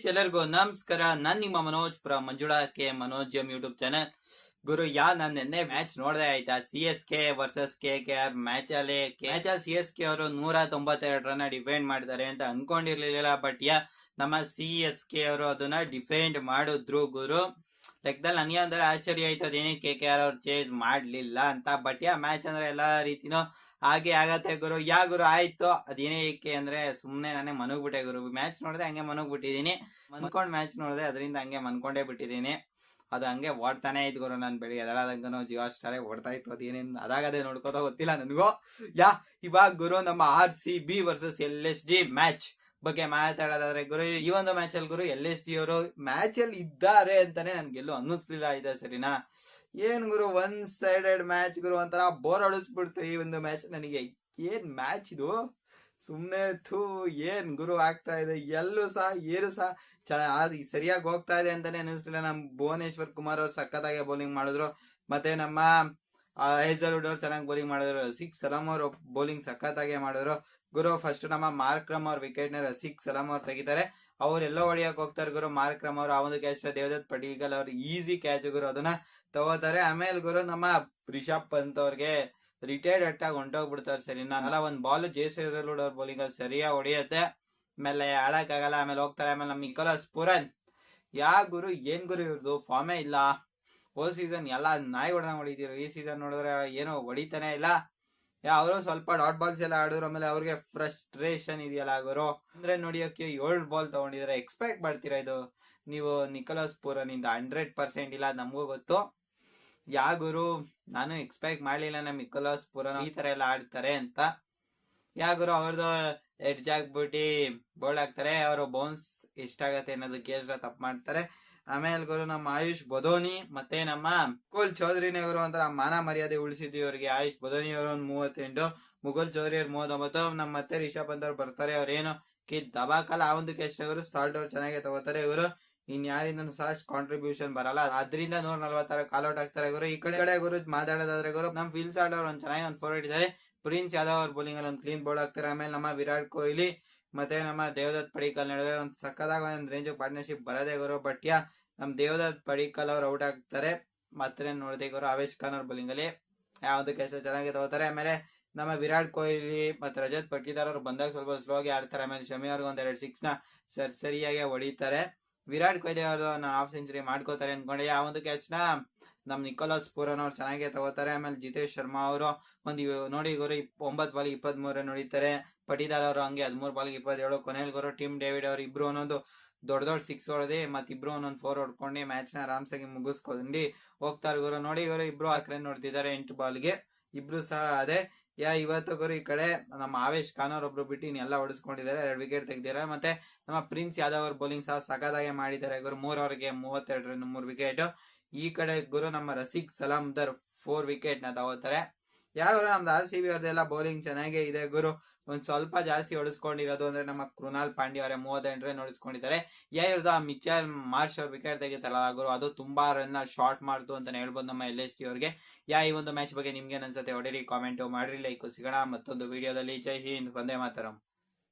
ಎಲ್ಲರಿಗೂ ನಮಸ್ಕಾರ. ನಾನ್ ನಿಮ್ಮ Manoj from Manjula K Manoj YouTube channel. ಗುರು ನಾನು ನಿನ್ನೆ ಮ್ಯಾಚ್ ನೋಡ್ದೆ ಆಯ್ತಾ, CSK ವರ್ಸಸ್ KKR ಮ್ಯಾಚ್ ಅಲ್ಲಿ CSK ಅವರು 192 ರನ್ ಡಿಫೆಂಡ್ ಮಾಡ್ತಾರೆ ಅಂತ ಅನ್ಕೊಂಡಿರ್ಲಿಲ್ಲ. ಬಟ್ ನಮ್ಮ CSK ಅವರು ಅದನ್ನ ಡಿಫೆಂಡ್ ಮಾಡಿದ್ರು ಗುರು. ಲೆಕ್ಕದಲ್ಲಿ ನನಗೆ ಅಂದ್ರೆ ಆಶ್ಚರ್ಯ ಆಯ್ತು ಅದೇನೇ KKR ಅವ್ರು ಚೇಂಜ್ ಮಾಡ್ಲಿಲ್ಲ ಅಂತ. ಬಟ್ ಮ್ಯಾಚ್ ಅಂದ್ರೆ ಎಲ್ಲಾ ರೀತಿನೂ ಹಾಗೆ ಆಗತ್ತೆ ಗುರು. ಗುರು ಆಯ್ತು. ಅದೇನಕ್ಕೆ ಅಂದ್ರೆ ಸುಮ್ನೆ ನಾನೇ ಮನಗ್ಬಿಟ್ಟೆ ಗುರು. ಮ್ಯಾಚ್ ನೋಡ್ದೆ ಹಂಗೆ ಮನಗ್ಬಿಟ್ಟಿದೀನಿ. ಮನ್ಕೊಂಡ್ ಮ್ಯಾಚ್ ನೋಡ್ದೆ, ಅದರಿಂದ ಹಂಗೆ ಮನ್ಕೊಂಡೇ ಬಿಟ್ಟಿದೀನಿ. ಅದು ಹಂಗೆ ಓಡ್ತಾನೆ ಇದ್ ಗುರು. ನನ್ ಬೆಳಿಗ್ಗೆ ಎದಳಾದಂಗನು ಜಿಯೋ ಸ್ಟಾರೇ ಓಡ್ತಾ ಇತ್ತು. ಅದೇನೇನ್ ಅದಾಗದೆ ನೋಡ್ಕೋತಾ ಗೊತ್ತಿಲ್ಲ ನನಗೂ. ಇವಾಗ ಗುರು ನಮ್ಮ RCB ವರ್ಸಸ್ LSG ಮ್ಯಾಚ್ ಬಗ್ಗೆ ಮಾತಾಡೋದಾದ್ರೆ ಗುರು, ಈ ಒಂದು ಮ್ಯಾಚ್ ಅಲ್ಲಿ ಗುರು LSG ಅವರು ಮ್ಯಾಚ್ ಅಲ್ಲಿ ಇದ್ದಾರೆ ಅಂತಾನೆ ನನ್ಗೆಲ್ಲೂ ಅನ್ನಿಸ್ಲಿಲ್ಲ ಇದೆ, ಸರಿನಾ? ಏನ್ ಗುರು ಒನ್ ಸೈಡೆಡ್ ಮ್ಯಾಚ್ ಗುರು, ಒಂಥರ ಬೋರ್ ಹೊಡಿಸ್ಬಿಡ್ತು ಈ ಒಂದು ಮ್ಯಾಚ್ ನನಗೆ. ಏನ್ ಮ್ಯಾಚ್ ಇದು, ಸುಮ್ನೆ ಏನ್ ಗುರು ಆಗ್ತಾ ಇದೆ. ಎಲ್ಲೂ ಸಹ ಏನು ಸಹ ಸರಿಯಾಗಿ ಹೋಗ್ತಾ ಇದೆ ಅಂತಾನೆ ಅನಿಸ್ತಿಲ್ಲ. ನಮ್ ಭುವನೇಶ್ವರ್ ಕುಮಾರ್ ಅವ್ರು ಸಖತ್ತಾಗಿ ಬೌಲಿಂಗ್ ಮಾಡಿದ್ರು. ಮತ್ತೆ ನಮ್ಮ ಹೇಜಲ್ವುಡ್ ಅವ್ರು ಚೆನ್ನಾಗಿ ಬೌಲಿಂಗ್ ಮಾಡಿದ್ರು. ರಸಿಕ್ ಸಲಾಂ ಅವರು ಬೌಲಿಂಗ್ ಸಖತ್ತಾಗಿ ಮಾಡಿದ್ರು ಗುರು. ಫಸ್ಟ್ ನಮ್ಮ ಮಾರ್ಕ್ರಮ್ ಅವ್ರ ವಿಕೆಟ್ ನ ರಸಿಕ್ ಸಲಾಂ ಅವ್ರು ತೆಗಿತಾರೆ. ಅವ್ರೆಲ್ಲ ಹೊಡಿಯಕ್ ಹೋಗ್ತಾರೆ ಗುರು. ಮಾರ್ಕ್ರಮ್ ಅವರು ಆ ಒಂದು ಕ್ಯಾಚ್ ದೇವದತ್ ಪಡಿಕಲ್ ಅವ್ರು ಈಸಿ ಕ್ಯಾಚ್ ಗುರು, ಅದನ್ನ ತಗೋತಾರೆ. ಆಮೇಲೆ ಗುರು ನಮ್ಮ ರಿಷಬ್ ಪಂತ್ ಅವ್ರಿಗೆ ರಿಟೈರ್ಡ್ ಅಟ್ಟಾಗಿ ಹೊಂಟೋಗ್ಬಿಡ್ತಾರೆ, ಸರಿನಾ? ಒಂದ್ ಬಾಲ್ ಹೇಜಲ್ವುಡ್ ಅವ್ರ ಬೌಲಿಂಗ್ ಅಲ್ಲಿ ಸರಿಯಾಗಿ ಹೊಡಿಯತ್ತೆ. ಆಮೇಲೆ ಆಡಕ್ ಆಗಲ್ಲ, ಆಮೇಲೆ ಹೋಗ್ತಾರೆ. ಆಮೇಲೆ ನಮ್ ನಿಕೋಲಸ್ ಪೂರನ್ ಗುರು, ಏನ್ ಗುರು ಇವ್ರದ್ದು ಫಾರ್ಮೇ ಇಲ್ಲ. ಹೋದ್ ಸೀಸನ್ ಎಲ್ಲಾ ನಾಯಿ ಹೊಡೆದಂಗ್ ಹೊಡಿತಿರು, ಈ ಸೀಸನ್ ನೋಡಿದ್ರೆ ಏನೋ ಹೊಡಿತಾನೆ ಇಲ್ಲ. ಅವರು ಸ್ವಲ್ಪ ಡಾಟ್ ಬಾಲ್ಸ್ ಎಲ್ಲ ಆಡಿದ್ರು. ಆಮೇಲೆ ಅವ್ರಿಗೆ ಫ್ರಸ್ಟ್ರೇಷನ್ ಇದೆಯಲ್ಲ ಗುರು. ಅಂದ್ರೆ ನೋಡಿಯೋಕೆ 7 ಬಾಲ್ ತಗೊಂಡಿದ್ರೆ ಎಕ್ಸ್ಪೆಕ್ಟ್ ಮಾಡ್ತೀರಾ ಇದು ನೀವು ನಿಕೋಲಸ್ ಪೂರನ್ ಇಂದ? 100% ಇಲ್ಲ, ನಮಗೂ ಗೊತ್ತು. ಗುರು ನಾನು ಎಕ್ಸ್ಪೆಕ್ಟ್ ಮಾಡ್ಲಿಲ್ಲ ನಮ್ ನಿಕೋಲಸ್ ಪೂರನ್ ಈ ತರ ಎಲ್ಲ ಆಡ್ತಾರೆ ಅಂತ. ಗುರು ಅವ್ರದ್ದು ಎಡ್ಜ್ ಆಗ್ಬಿಟ್ಟು ಬೋಲ್ಡ್ ಆಗ್ತಾರೆ. ಅವರು ಬೌನ್ಸ್ ಎಷ್ಟಾಗತ್ತೆ ಅನ್ನೋದು ಕೇಸ್ ತಪ್ಪು ಮಾಡ್ತಾರೆ. ಆಮೇಲೆ ಗುರು ನಮ್ಮ ಆಯುಷ್ ಬದೋನಿ ಮತ್ತೆ ನಮ್ಮ ಮುಕುಲ್ ಚೌಧರಿನೇ ಗುರು ಒಂಥರ ಮಾನ ಮರ್ಯಾದೆ ಉಳಿಸಿದ್ವಿ ಅವ್ರಿಗೆ. ಆಯುಷ್ ಬದೋನಿ ಅವರು 38, ಮುಕುಲ್ ಚೌಧರಿ ಅವ್ರು 39. ನಮ್ಮ ಮತ್ತೆ ರಿಷಬ್ ಪಂತ್ ಅವ್ರು ಬರ್ತಾರೆ. ಅವ್ರೇನು ದಬಾಕಲ್ಲ ಆ ಒಂದು ಕ್ಯಾಚ್ ಅವರು. ಸ್ಟಾಲ್ಟ್ ಅವ್ರು ಚೆನ್ನಾಗಿ ತಗೋತಾರೆ ಇವರು. ಇನ್ ಯಾರಿಂದನೂ ಸಹ ಕಾಂಟ್ರಿಬ್ಯೂಷನ್ ಬರಲ್ಲ, ಅದರಿಂದ 146 ಕಾಲ್ಔಟ್ ಆಗ್ತಾರೆ ಗುರು. ಈ ಕಡೆ ಗುರು ಮಾತಾಡೋದಾದ್ರೆ ಗುರು, ನಮ್ ಫಿಲ್ ಸಾಲ್ಟ್ ಅವ್ರು ಒಂದ್ ಚೆನ್ನಾಗಿ ಒಂದು 4 ಹಿಡಿದಾರೆ. ಪ್ರಿನ್ಸ್ ಯಾದವ್ ಅವ್ರ ಬೌಲಿಂಗ್ ಅಲ್ಲಿ ಒಂದು ಕ್ಲೀನ್ ಬೌಲ್ ಆಗ್ತಾರೆ. ಆಮೇಲೆ ನಮ್ಮ ವಿರಾಟ್ ಕೊಹ್ಲಿ ಮತ್ತೆ ನಮ್ಮ ದೇವದತ್ ಪಡಿಕಲ್ ನಡುವೆ ಒಂದು ಸಕ್ಕದಾಗ ಒಂದ್ ರೇಂಜ್ ಪಾರ್ಟ್ನರ್ಶಿಪ್ ಬರದೇ ಗುರು. ಬಟ್ ನಮ್ ದೇವದತ್ ಪಡಿಕಲ್ ಅವ್ರು ಔಟ್ ಆಗ್ತಾರೆ. ಮತ್ತೆ ನೋಡಿದೆ ಗುರು ಆವೇಶ್ ಖಾನ್ ಅವ್ರ ಬೌಲಿಂಗ್ ಅಲ್ಲಿ ಯಾವ್ದು ಕ್ಯಾಚ್ ಚೆನ್ನಾಗಿ ತಗೋತಾರೆ. ಆಮೇಲೆ ನಮ್ಮ ವಿರಾಟ್ ಕೊಹ್ಲಿ ಮತ್ತೆ ರಜತ್ ಪಟ್ಟಿದಾರ್ ಅವ್ರು ಬಂದಾಗ ಸ್ವಲ್ಪ ಸ್ಲೋ ಆಗಿ ಆಡ್ತಾರೆ. ಆಮೇಲೆ ಶಮಿ ಅವ್ರಿಗೆ ಒಂದ್ 2 6 ನ ಸರಿಯಾಗಿ ಹೊಡಿತಾರೆ. ವಿರಾಟ್ ಕೊಹ್ಲಿ ಅವರು ಹಾಫ್ ಸೆಂಚುರಿ ಮಾಡ್ಕೋತಾರೆ ಅನ್ಕೊಂಡೆ. ಆ ಒಂದು ಕ್ಯಾಚ್ ನ ನಮ್ ನಿಕೋಲಸ್ ಪೂರನ್ ಅವ್ರು ಚೆನ್ನಾಗಿ ತಗೋತಾರೆ. ಆಮೇಲೆ ಜಿತೇಶ್ ಶರ್ಮಾ ಅವರು ಒಂದು ನೋಡಿ ಗುರು 9 ಬಾಲ್ 23 ರನ್ ಹೊಡಿತಾರೆ. ಪಟಿದಾರ್ ಅವರು ಹಂಗೆ 13 ಬಾಲ್ 27. ಕೊನೆಯಲ್ಲಿ ಗುರು ಟಿಮ್ ಡೇವಿಡ್ ಅವರು ಇಬ್ರು ಒಂದೊಂದು ದೊಡ್ಡ 6 ಹೊಡೆದಿ ಮತ್ತೆ ಇಬ್ರು ಒಂದೊಂದು 4 ಹೊಡ್ಕೊಂಡು ಮ್ಯಾಚ್ ನ ಆರಾಮ್ಸಾಗಿ ಮುಗಿಸ್ಕೊಂಡು ಹೋಗ್ತಾರೆ ಗುರು. ನೋಡಿ ಗುರು ಇಬ್ರು 4 ರನ್ ಹೊಡ್ತಿದ್ದಾರೆ 8 ಬಾಲ್ಗೆ. ಇಬ್ರು ಸಹ ಅದೇ ಇವತ್ತು ಗುರು ಈ ಕಡೆ ನಮ್ಮ ಆವೇಶ್ ಖಾನ್ ಅವ್ರ ಒಬ್ರು ಬಿಟ್ಟು ಇನ್ನೆಲ್ಲ ಹೊಡಿಸ್ಕೊಂಡಿದ್ದಾರೆ. 2 ವಿಕೆಟ್ ತೆಗ್ದಿದ್ದಾರೆ. ಮತ್ತೆ ನಮ್ಮ ಪ್ರಿನ್ಸ್ ಯಾದವ್ ಅವ್ರ ಬೌಲಿಂಗ್ ಸಹ ಸಖತ್ತಾಗಿ ಮಾಡಿದ್ದಾರೆ ಗುರು. 3 ಓವರ್ಗೆ 32 ರನ್ 3 ವಿಕೆಟ್. ಈ ಕಡೆ ಗುರು ನಮ್ಮ ರಸಿಕ್ ಸಲಾಂ ದರ್ 4 ವಿಕೆಟ್ ನ ತಗೋತಾರೆ. ಗುರು ನಮ್ದು RCB ಅವ್ರದ್ದೆಲ್ಲ ಬೌಲಿಂಗ್ ಚೆನ್ನಾಗೇ ಇದೆ ಗುರು. ಒಂದ್ ಸ್ವಲ್ಪ ಜಾಸ್ತಿ ಹೊಡಿಸ್ಕೊಂಡಿರೋದು ಅಂದ್ರೆ ನಮ್ಮ ಕೃಣಾಲ್ ಪಾಂಡ್ಯ ಅವರೇ 38 ರನ್ ಹೊಡಿಸ್ಕೊಂಡಿದ್ದಾರೆ. ಇವ್ರದ್ದು ಆ ಮಿಚೆಲ್ ಮಾರ್ಷ್ ಅವ್ರ ವಿಕೆಟ್ ತೆಗಿತಾರಲ್ಲ ಗುರು, ಅದು ತುಂಬಾ ರನ್ ಶಾರ್ಟ್ ಮಾಡ್ತು ಅಂತಾನೆ ಹೇಳ್ಬೋದು ನಮ್ಮ LSG ಅವ್ರಿಗೆ. ಈ ಒಂದು ಮ್ಯಾಚ್ ಬಗ್ಗೆ ನಿಮ್ಗೆ ಅನ್ಸುತ್ತೆ ಹೊಡೀರಿ, ಕಾಮೆಂಟ್ ಮಾಡ್ರಿ, ಲೈಕ್. ಸಿಗೋಣ ಮತ್ತೊಂದು ವಿಡಿಯೋದಲ್ಲಿ. ಜೈ ಹಿಂದ್, ವಂದೇ ಮಾತರಂ.